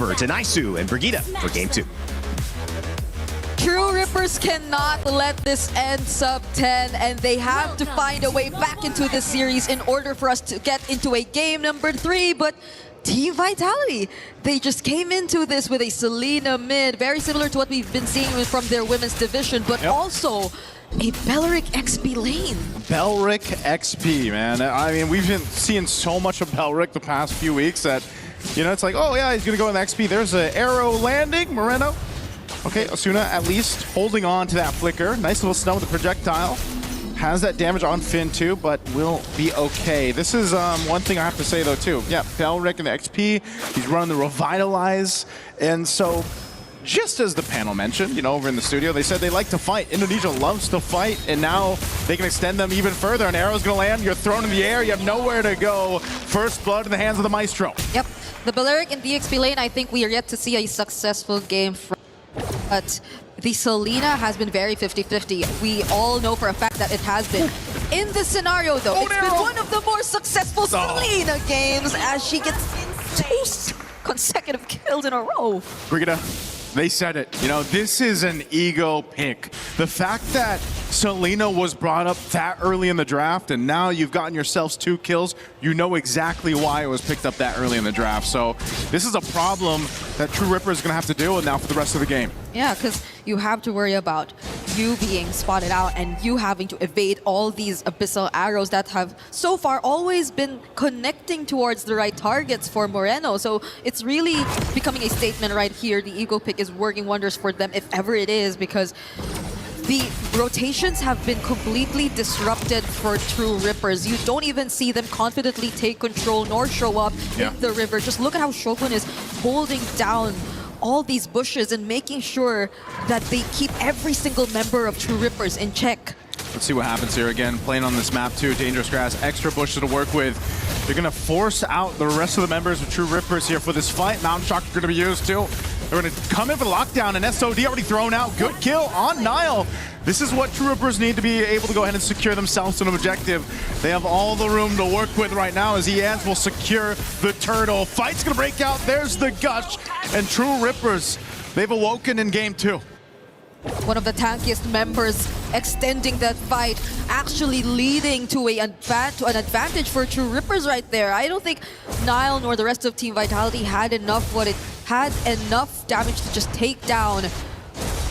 Over to Naisu and Brigitte for game 2. True Rippers cannot let this end sub 10, and they have to find a way back into this series in order for us to get into a game number 3. But Team Vitality, they just came into this with a Selena mid, very similar to what we've been seeing from their women's division, but also a Belric XP lane. Belric XP, man. I mean, we've been seeing so much of Belric the past few weeks that, you know, it's like, oh yeah, he's gonna go in the XP. There's an arrow landing, Moreno. Okay, Asuna at least holding on to that flicker. Nice little stun with the projectile. Has that damage on Finn too, but will be okay. This is one thing I have to say though too. Yeah, Belric in the XP. He's running the Revitalize, and so just as the panel mentioned, you know, over in the studio, they said they like to fight. Indonesia loves to fight, and now they can extend them even further. An arrow's gonna land, you're thrown in the air, you have nowhere to go. First blood in the hands of the Maestro. Yep, the Beleric in the XP lane, I think we are yet to see a successful game from, but the Selena has been very 50-50. We all know for a fact that it has been. In this scenario though, it's been one of the more successful Selena games as she gets 2 consecutive kills in a row. Brigitte, they said it. You know, this is an ego pick. The fact that Selena was brought up that early in the draft and now you've gotten yourselves 2 kills, you know exactly why it was picked up that early in the draft. So this is a problem that True Ripper is going to have to deal with now for the rest of the game. Yeah, because you have to worry about you being spotted out and you having to evade all these abyssal arrows that have so far always been connecting towards the right targets for Moreno. So it's really becoming a statement right here. The ego pick is working wonders for them if ever it is, because the rotations have been completely disrupted for True Rippers. You don't even see them confidently take control nor show up in the river. Just look at how Shogun is holding down all these bushes and making sure that they keep every single member of True Rippers in check. Let's see what happens here. Again, playing on this map too, dangerous grass, extra bushes to work with. They're gonna force out the rest of the members of True Rippers here for this fight. Mountain Shock are gonna be used too. They're gonna come in for the lockdown, and SOD already thrown out. Good kill on Nile. This is what True Rippers need to be able to go ahead and secure themselves an objective. They have all the room to work with right now as EANS will secure the turtle. Fight's gonna break out. There's the gush, and True Rippers, they've awoken in game 2. One of the tankiest members extending that fight, actually leading to an advantage for True Rippers right there. I don't think Nile nor the rest of Team Vitality had enough damage to just take down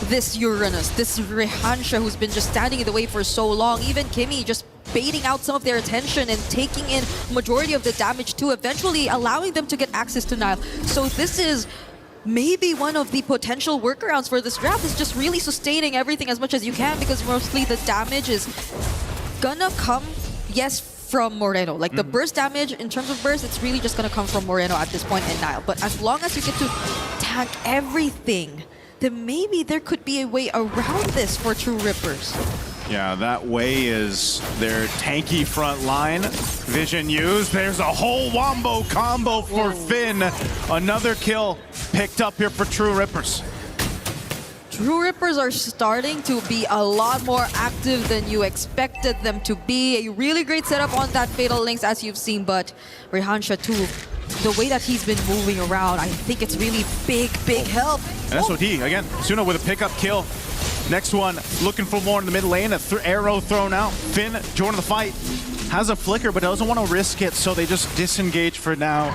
this Uranus, this Rehansha who's been just standing in the way for so long. Even Kimmy just baiting out some of their attention and taking in majority of the damage too, eventually allowing them to get access to Nile. So this is maybe one of the potential workarounds for this draft, is just really sustaining everything as much as you can, because mostly the damage is gonna come, yes, from Moreno. Like the burst damage, in terms of burst, it's really just gonna come from Moreno at this point in Nile. But as long as you get to tank everything, then maybe there could be a way around this for True Rippers. Yeah, that way is their tanky front line. Vision used. There's a whole wombo combo for Finn. Another kill picked up here for True Rippers. True Rippers are starting to be a lot more active than you expected them to be. A really great setup on that Fatal Links, as you've seen, but Rehansha too, the way that he's been moving around, I think it's really big help. And SOD, again, Suna with a pickup kill. Next one, looking for more in the mid lane. Arrow thrown out. Finn joining the fight. Has a flicker, but doesn't want to risk it, so they just disengage for now.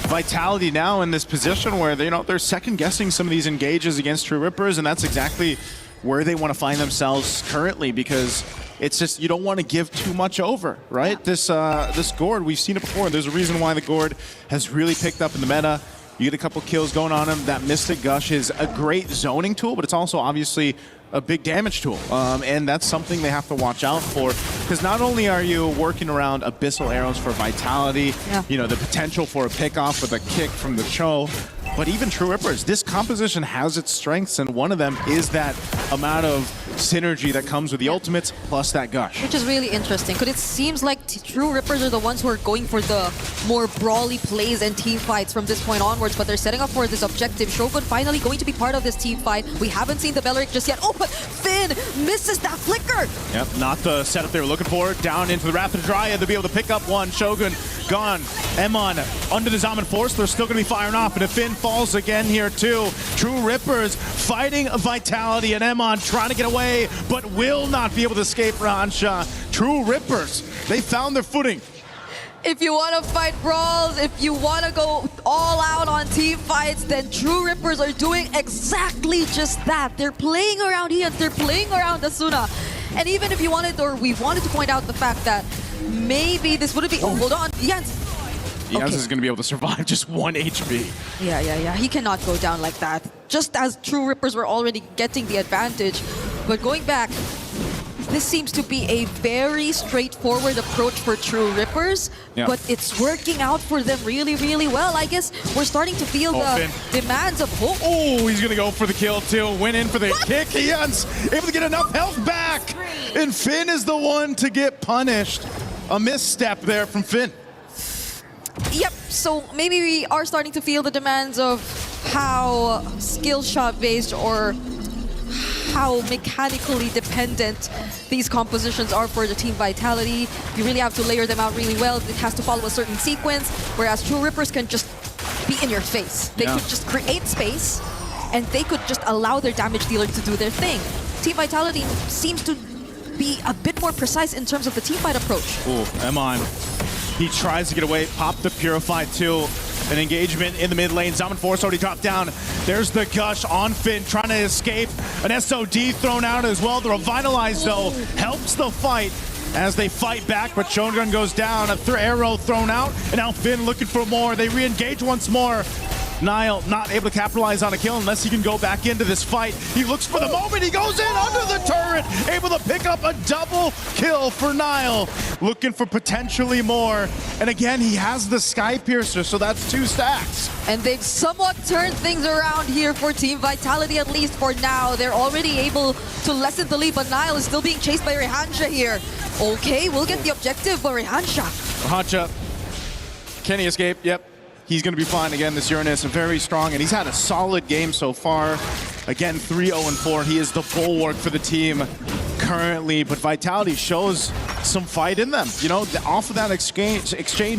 Vitality now in this position where they're second guessing some of these engages against True Rippers, and that's exactly where they want to find themselves currently, because it's just, you don't want to give too much over, right? This Gourd, we've seen it before. There's a reason why the Gourd has really picked up in the meta. You get a couple kills going on him. That Mystic Gush is a great zoning tool, but it's also obviously a big damage tool. And that's something they have to watch out for, because not only are you working around abyssal arrows for Vitality, you know, the potential for a pick-off with a kick from the Cho, but even True Rippers, this composition has its strengths, and one of them is that amount of synergy that comes with the ultimates plus that gush. Which is really interesting, because it seems like True Rippers are the ones who are going for the more brawly plays and team fights from this point onwards, but they're setting up for this objective. Shogun finally going to be part of this team fight. We haven't seen the Beleric just yet. Oh, but Finn misses that flicker! Yep, not the setup they were looking for. Down into the Rapid Dryad to be able to pick up one. Shogun gone. Emon under the Zaman Force, they're still going to be firing off, and if Finn falls again here too. True Rippers fighting Vitality, and Emon trying to get away, but will not be able to escape Ransha. True Rippers, they found their footing. If you want to fight brawls, if you want to go all out on team fights, then True Rippers are doing exactly just that. They're playing around Ian, they're playing around Asuna. And even if you wanted, or we wanted to point out the fact that maybe this wouldn't be, oh, hold on, Jens. Jens is going to be able to survive just 1 HP. Yeah. He cannot go down like that. Just as True Rippers were already getting the advantage. But going back, this seems to be a very straightforward approach for True Rippers, but it's working out for them really, really well. I guess we're starting to feel the demands of hope. Oh, he's going to go for the kill too. Went in for the kick. Ian's able to get enough health back. And Finn is the one to get punished. A misstep there from Finn. Yep, so maybe we are starting to feel the demands of how skill shot based or how mechanically dependent these compositions are for the team Vitality. You really have to layer them out really well. It has to follow a certain sequence, whereas True Rippers can just be in your face. They could just create space, and they could just allow their damage dealer to do their thing. Team Vitality seems to be a bit more precise in terms of the teamfight approach. Oh, Emon. He tries to get away, pop the Purify too. An engagement in the mid lane. Zaman Force already dropped down. There's the Gush on Finn, trying to escape. An SOD thrown out as well. The Revitalize, though, helps the fight as they fight back, but Shogun goes down. A arrow thrown out, and now Finn looking for more. They re-engage once more. Nile not able to capitalize on a kill unless he can go back into this fight. He looks for the moment. He goes in under the turret, able to pick up a double kill for Nile. Looking for potentially more. And again, he has the Sky Piercer, so that's 2 stacks. And they've somewhat turned things around here for Team Vitality, at least for now. They're already able to lessen the lead, but Nile is still being chased by Rehansha here. Okay, we'll get the objective, but Rehansha. Rehansha, can he escape? Yep. He's going to be fine again. This Uranus is very strong, and he's had a solid game so far. Again, 3-0-4. He is the bulwark for the team currently, but Vitality shows some fight in them. You know, off of that exchange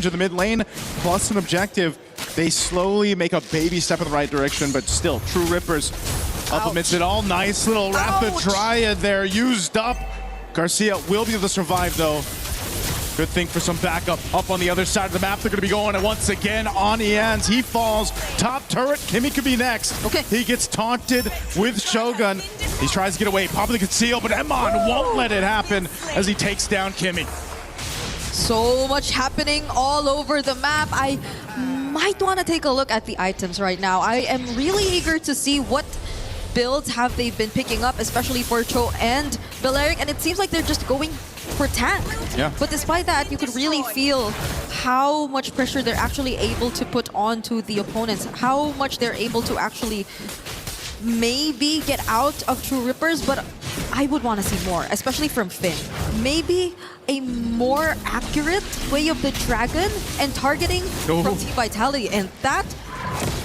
in the mid lane, plus an objective, they slowly make a baby step in the right direction, but still, True Rippers up amidst it all. Nice little Rapid Triad there, used up. Garcia will be able to survive, though. Good thing for some backup up on the other side of the map. They're going to be going and once again on Ian's. He falls. Top turret. Kimmy could be next. Okay. He gets taunted with Shogun. He tries to get away. Popping the conceal, but Emon won't let it happen as he takes down Kimmy. So much happening all over the map. I might want to take a look at the items right now. I am really eager to see what builds have they been picking up, especially for Cho and Balearic, and it seems like they're just going for tank. Yeah. But despite that, you could really feel how much pressure they're actually able to put onto the opponents, how much they're able to actually maybe get out of True Rippers, but I would want to see more, especially from Finn. Maybe a more accurate way of the dragon and targeting from Team Vitality, and that,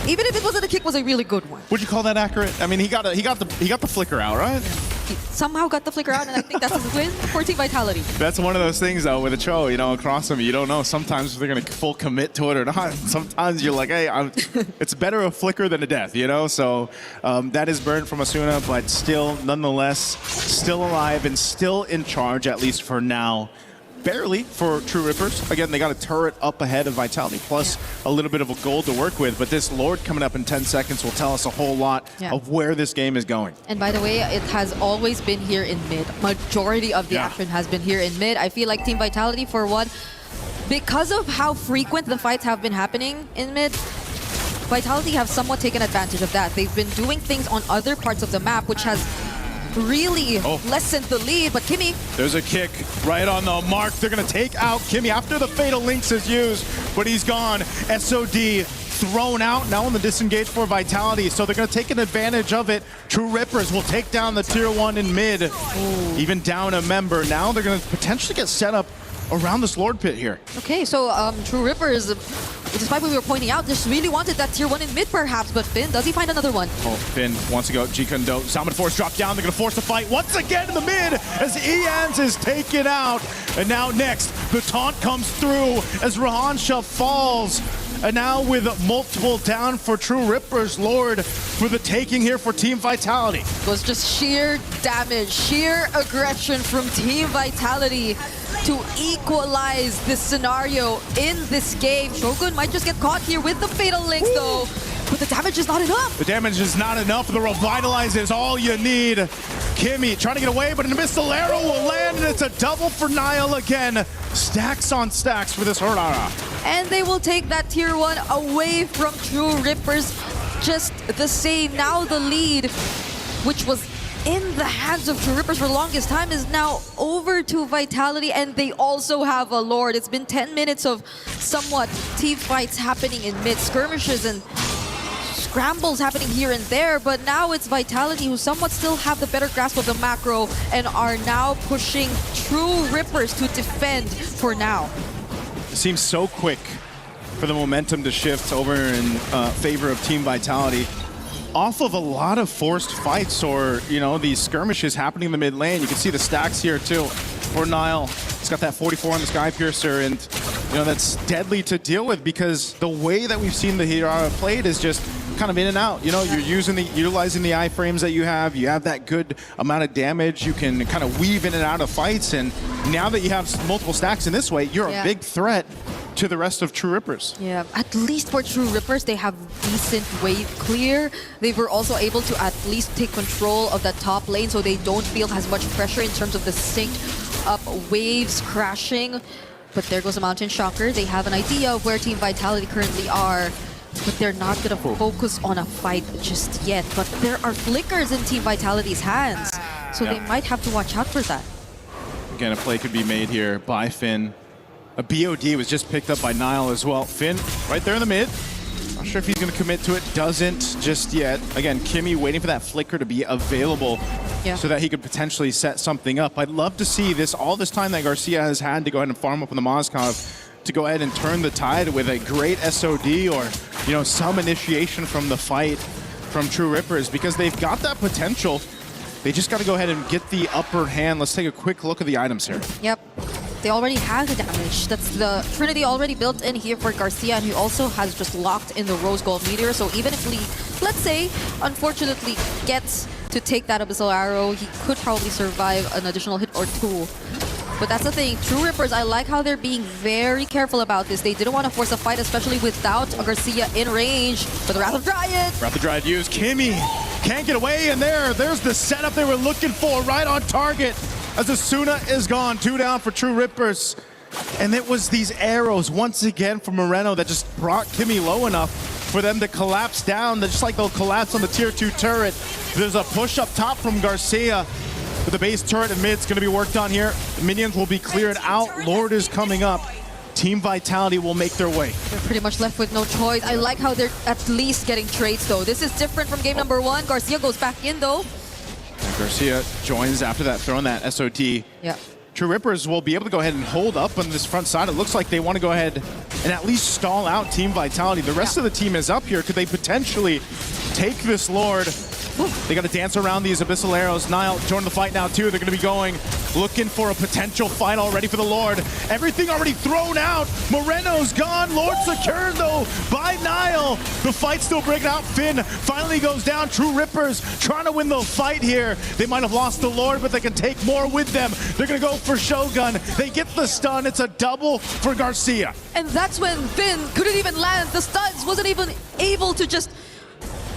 even if it wasn't a kick, was a really good one. Would you call that accurate? I mean, he got the flicker out, right? He somehow got the flicker out, and I think that's a win for Team Vitality. That's one of those things, though, with a Cho, you know, across them, you don't know sometimes if they're going to full commit to it or not. Sometimes you're like, hey, it's better a flicker than a death, you know? So that is burned from Asuna, but still, nonetheless, still alive and still in charge, at least for now. Barely for True Rippers. Again, they got a turret up ahead of Vitality, plus a little bit of a gold to work with. But this Lord coming up in 10 seconds will tell us a whole lot of where this game is going. And by the way, it has always been here in mid. Majority of the action has been here in mid. I feel like Team Vitality, for one, because of how frequent the fights have been happening in mid, Vitality have somewhat taken advantage of that. They've been doing things on other parts of the map, which has really lessened the lead, but Kimmy... There's a kick right on the mark. They're going to take out Kimmy after the Fatal Links is used, but he's gone. SOD thrown out, now on the disengage for Vitality, so they're going to take an advantage of it. True Rippers will take down the Tier 1 in mid, even down a member. Now they're going to potentially get set up around this Lord pit here. Okay, so True Rippers, despite what we were pointing out, just really wanted that tier 1 in mid perhaps, but Finn, does he find another one? Oh, Finn wants to go G-Kundo. Salmon Force drop down. They're going to force the fight once again in the mid as Ians is taken out. And now next, the taunt comes through as Rahansha falls. And now with multiple down for True Rippers, Lord for the taking here for Team Vitality. It was just sheer damage, sheer aggression from Team Vitality to equalize this scenario in this game. Shogun might just get caught here with the Fatal Links though, but the damage is not enough. The damage is not enough. The Revitalize is all you need. Kimmy trying to get away, but an missile arrow will land, and it's a double for Niall again. Stacks on stacks for this Horara. And they will take that tier 1 away from True Rippers just the same. Now the lead, which was in the hands of True Rippers for the longest time, is now over to Vitality, and they also have a Lord. It's been 10 minutes of somewhat team fights happening in mid, skirmishes and scrambles happening here and there, but now it's Vitality who somewhat still have the better grasp of the macro and are now pushing True Rippers to defend for now. It seems so quick for the momentum to shift over in favor of Team Vitality. Off of a lot of forced fights or, you know, these skirmishes happening in the mid lane. You can see the stacks here too for Niall. He's got that 44 on the Sky Piercer, and, you know, that's deadly to deal with because the way that we've seen the Hirara played is just kind of in and out. You know, you're utilizing the iframes that you have that good amount of damage. You can kind of weave in and out of fights, and now that you have multiple stacks in this way, you're a big threat to the rest of True Rippers. Yeah, at least for True Rippers, they have decent wave clear. They were also able to at least take control of that top lane so they don't feel as much pressure in terms of the synced up waves crashing. But there goes a Mountain Shocker. They have an idea of where Team Vitality currently are, but they're not going to focus on a fight just yet. But there are flickers in Team Vitality's hands, so they might have to watch out for that. Again, a play could be made here by Finn. A BOD was just picked up by Niall as well. Finn right there in the mid. Not sure if he's going to commit to it. Doesn't just yet. Again, Kimmy waiting for that flicker to be available so that he could potentially set something up. I'd love to see this, all this time that Garcia has had to go ahead and farm up on the Moskov, to go ahead and turn the tide with a great SOD or, you know, some initiation from the fight from True Rippers, because they've got that potential. They just got to go ahead and get the upper hand. Let's take a quick look at the items here. Yep. They already have the damage. That's the Trinity already built in here for Garcia, and he also has just locked in the Rose Gold Meteor. So even if Lee, let's say, unfortunately gets to take that Abyssal Arrow, he could probably survive an additional hit or two. But that's the thing, True Rippers, I like how they're being very careful about this. They didn't want to force a fight, especially without a Garcia in range. For the Wrath of Dryad. Wrath of Dryad used. Kimmy can't get away, and there's the setup they were looking for, right on target. As Asuna is gone, 2 down for True Rippers. And it was these arrows once again from Moreno that just brought Kimmy low enough for them to collapse down, just like they'll collapse on the tier 2 turret. There's a push up top from Garcia. But the base turret and mid's going to be worked on here. The minions will be cleared out. Lord is coming up. Team Vitality will make their way. They're pretty much left with no choice. I like how they're at least getting trades, though. This is different from game number 1. Garcia goes back in, though. And Garcia joins after that, throwing that SOT. Yeah. True Rippers will be able to go ahead and hold up on this front side. It looks like they want to go ahead and at least stall out Team Vitality. The rest of the team is up here. Could they potentially take this Lord? They got to dance around these Abyssal Arrows. Niall joining the fight now too. They're going to be going, looking for a potential fight already for the Lord. Everything already thrown out. Moreno's gone. Lord secured though by Niall. The fight still breaking out. Finn finally goes down. True Rippers trying to win the fight here. They might have lost the Lord, but they can take more with them. They're going to go for Shogun. They get the stun. It's a double for Garcia. And that's when Finn couldn't even land. The stuns wasn't even able to just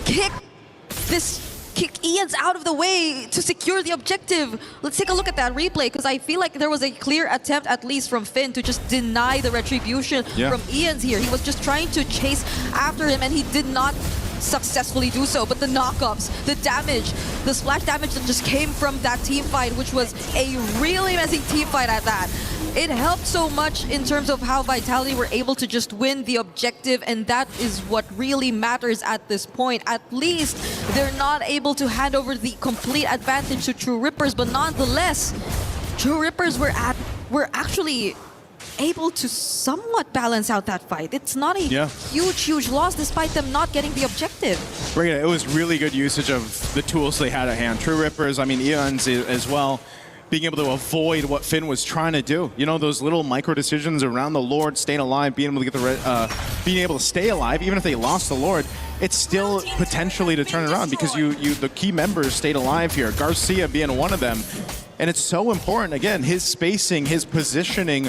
kick Ian's out of the way to secure the objective. Let's take a look at that replay, because I feel like there was a clear attempt, at least from Finn, to just deny the retribution from Ian's here. He was just trying to chase after him, and he did not successfully do so. But the knockups, the damage, the splash damage that just came from that team fight, which was a really messy team fight at that. It helped so much in terms of how Vitality were able to just win the objective, and that is what really matters at this point. At least they're not able to hand over the complete advantage to True Rippers, but nonetheless, True Rippers were actually able to somewhat balance out that fight. It's not a huge loss despite them not getting the objective. It was really good usage of the tools they had at hand. True Rippers, I mean, Eons as well, being able to avoid what Finn was trying to do. You know, those little micro decisions around the Lord, staying alive, being able to get being able to stay alive, even if they lost the Lord, it's still potentially to turn it around because the key members stayed alive here. Garcia being one of them. And it's so important, again, his spacing, his positioning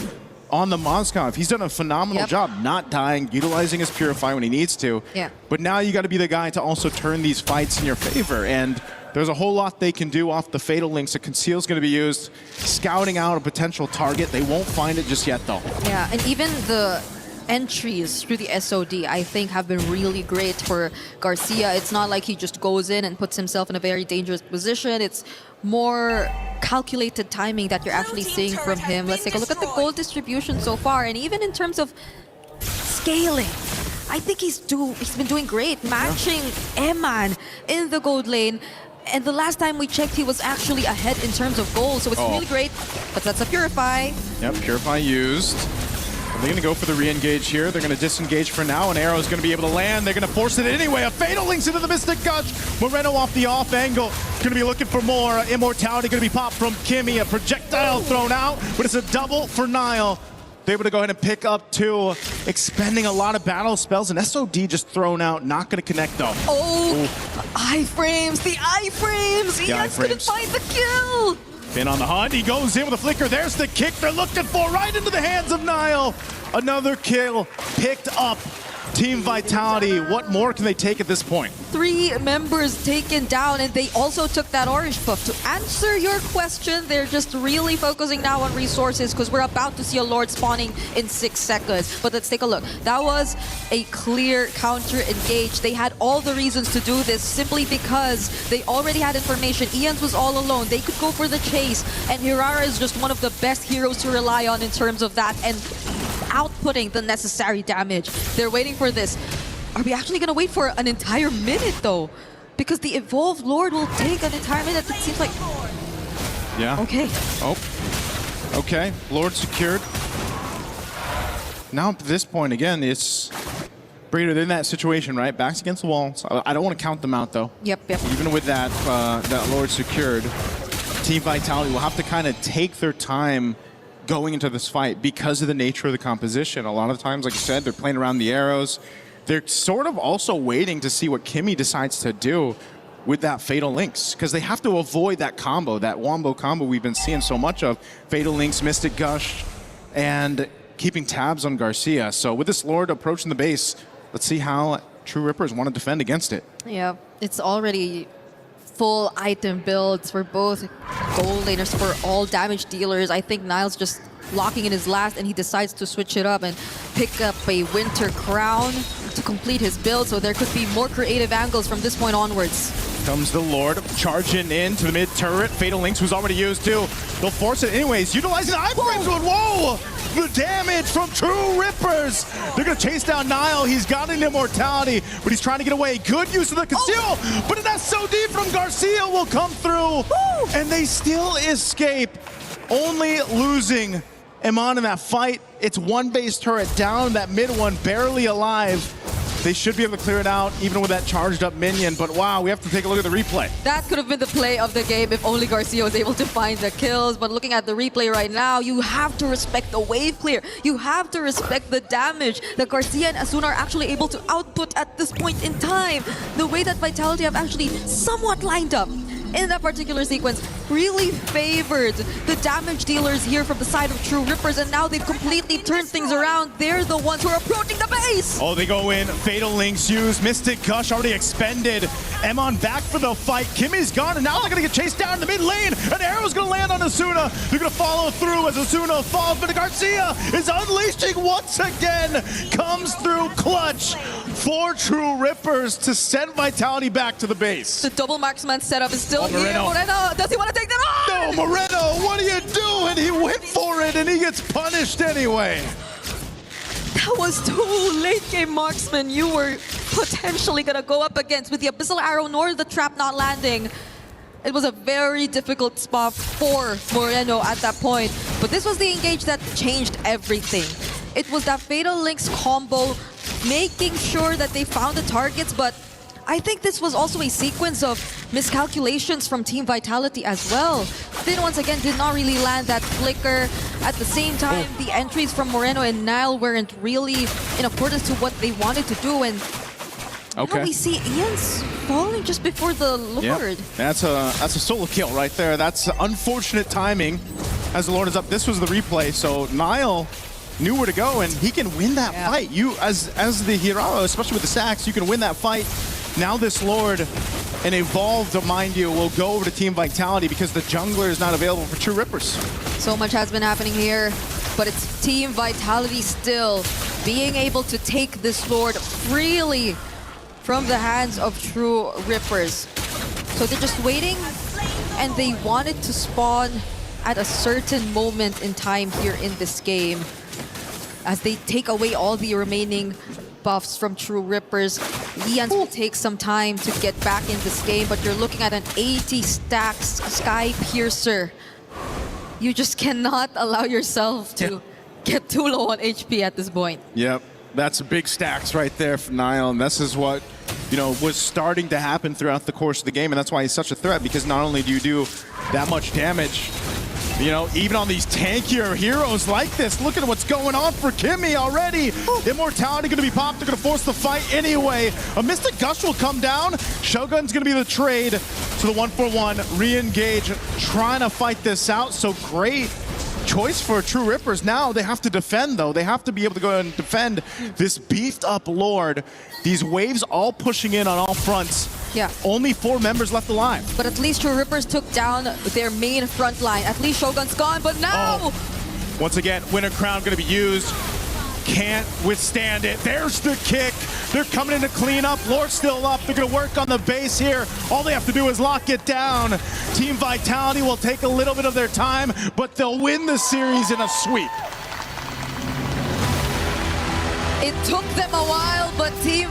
on the Moskov. He's done a phenomenal job not dying, utilizing his Purify when he needs to. But now you got to be the guy to also turn these fights in your favor. And there's a whole lot they can do off the Fatal Links. The Conceal's going to be used, scouting out a potential target. They won't find it just yet, though. Yeah, and even the entries through the SOD, I think, have been really great for Garcia. It's not like he just goes in and puts himself in a very dangerous position. It's more calculated timing that you're actually seeing from him. Let's take a look at the gold distribution so far, and even in terms of scaling, I think he's been doing great, matching Eman in the gold lane. And the last time we checked, he was actually ahead in terms of gold, so it's really great. But that's a Purify. Yep, Purify used. Are they going to go for the re-engage here? They're going to disengage for now. An arrow is going to be able to land. They're going to force it anyway. A Fatal Links into the Mystic Gush. Moreno off the off angle. Going to be looking for more. Immortality going to be popped from Kimmy. A projectile thrown out, but it's a double for Nile. They're able to go ahead and pick up two, expending a lot of battle spells. And SOD just thrown out. Not going to connect, though. iframes. The iframes. Ian's going to find the kill. Finn on the hunt, he goes in with a flicker. There's the kick they're looking for, right into the hands of Nile. Another kill picked up. Team Vitality, what more can they take at this point? 3 members taken down, and they also took that orange buff. To answer your question, they're just really focusing now on resources because we're about to see a Lord spawning in 6 seconds. But let's take a look. That was a clear counter engage. They had all the reasons to do this simply because they already had information. Ian's was all alone. They could go for the chase, and Hirara is just one of the best heroes to rely on in terms of that and outputting the necessary damage. They're waiting for this. Are we actually going to wait for an entire minute, though? Because the Evolved Lord will take an entire minute. It seems like... Yeah. Okay. Oh. Okay. Lord secured. Now, at this point, again, it's... Breeder, in that situation, right? Backs against the wall. So I don't want to count them out, though. Yep. Even with that, that Lord secured, Team Vitality will have to kind of take their time going into this fight because of the nature of the composition. A lot of times, like you said, they're playing around the arrows. They're sort of also waiting to see what Kimmy decides to do with that Fatal Links, because they have to avoid that combo, that Wombo combo we've been seeing so much of. Fatal Links, Mystic Gush, and keeping tabs on Garcia. So with this Lord approaching the base, let's see how True Rippers want to defend against it. Yeah, it's already full item builds for both gold laners, for all damage dealers. I think Nile's just locking in his last, and he decides to switch it up and pick up a Winter Crown to complete his build, so there could be more creative angles from this point onwards. Comes the Lord, charging into the mid turret. Fatal Links was already used too. They'll force it anyways, utilizing the iframes. Whoa! The damage from True Rippers. They're gonna chase down Nile. He's got an immortality, but he's trying to get away. Good use of the conceal, but an SOD from Garcia will come through, and they still escape, only losing Eman in that fight. It's one base turret down, that mid one barely alive. They should be able to clear it out, even with that charged up minion. But wow, we have to take a look at the replay. That could have been the play of the game if only Garcia was able to find the kills. But looking at the replay right now, you have to respect the wave clear. You have to respect the damage that Garcia and Asuna are actually able to output at this point in time. The way that Vitality have actually somewhat lined up in that particular sequence really favored the damage dealers here from the side of True Rippers, and now they've completely turned things around. They're the ones who are approaching the base. Oh, they go in. Fatal Links used. Mystic Gush already expended. Emon back for the fight. Kimmy's gone, and now they're going to get chased down in the mid lane. An arrow's going to land on Asuna. They're going to follow through as Asuna falls, but Garcia is unleashing once again. Comes through clutch for True Rippers to send Vitality back to the base. The double marksman setup is still here. Moreno. Moreno, does he want to take that on? No, Moreno, what are you doing? He went for it, and he gets punished anyway. That was too late game, marksman. You were potentially going to go up against with the Abyssal Arrow nor the trap not landing. It was a very difficult spot for Moreno at that point. But this was the engage that changed everything. It was that Fatal Links combo, making sure that they found the targets, but I think this was also a sequence of miscalculations from Team Vitality as well. Finn once again did not really land that flicker. At the same time, the entries from Moreno and Nile weren't really in accordance to what they wanted to do, and now we see Ian's falling just before the Lord. Yep. That's a solo kill right there. That's unfortunate timing as the Lord is up. This was the replay, so Nile knew where to go, and he can win that fight. You, as the hero, especially with the stacks, you can win that fight. Now this Lord, an evolved, mind you, will go over to Team Vitality because the jungler is not available for True Rippers. So much has been happening here, but it's Team Vitality still being able to take this Lord freely from the hands of True Rippers. So they're just waiting, and they wanted to spawn at a certain moment in time here in this game. As they take away all the remaining buffs from True Rippers, Lians will take some time to get back in this game, but you're looking at an 80 stacks Sky Piercer. You just cannot allow yourself to get too low on HP at this point. Yep, that's big stacks right there for Nile, and this is what, you know, was starting to happen throughout the course of the game, and that's why he's such a threat, because not only do you do that much damage, you know, even on these tankier heroes like this, look at what's going on for Kimmy already. Immortality going to be popped. They're going to force the fight anyway. A Mystic Gush will come down. Shogun's going to be the trade to the 1-for-1. Re-engage, trying to fight this out. So great choice for True Rippers. Now they have to defend, though. They have to be able to go and defend this beefed up Lord. These waves all pushing in on all fronts. Yeah. Only 4 members left alive. But at least True Rippers took down their main front line. At least Shogun's gone, but now... Once again, Winter Crown going to be used. Can't withstand it. There's the kick. They're coming in to clean up. Lord's still up. They're going to work on the base here. All they have to do is lock it down. Team Vitality will take a little bit of their time, but they'll win the series in a sweep. It took them a while, but Team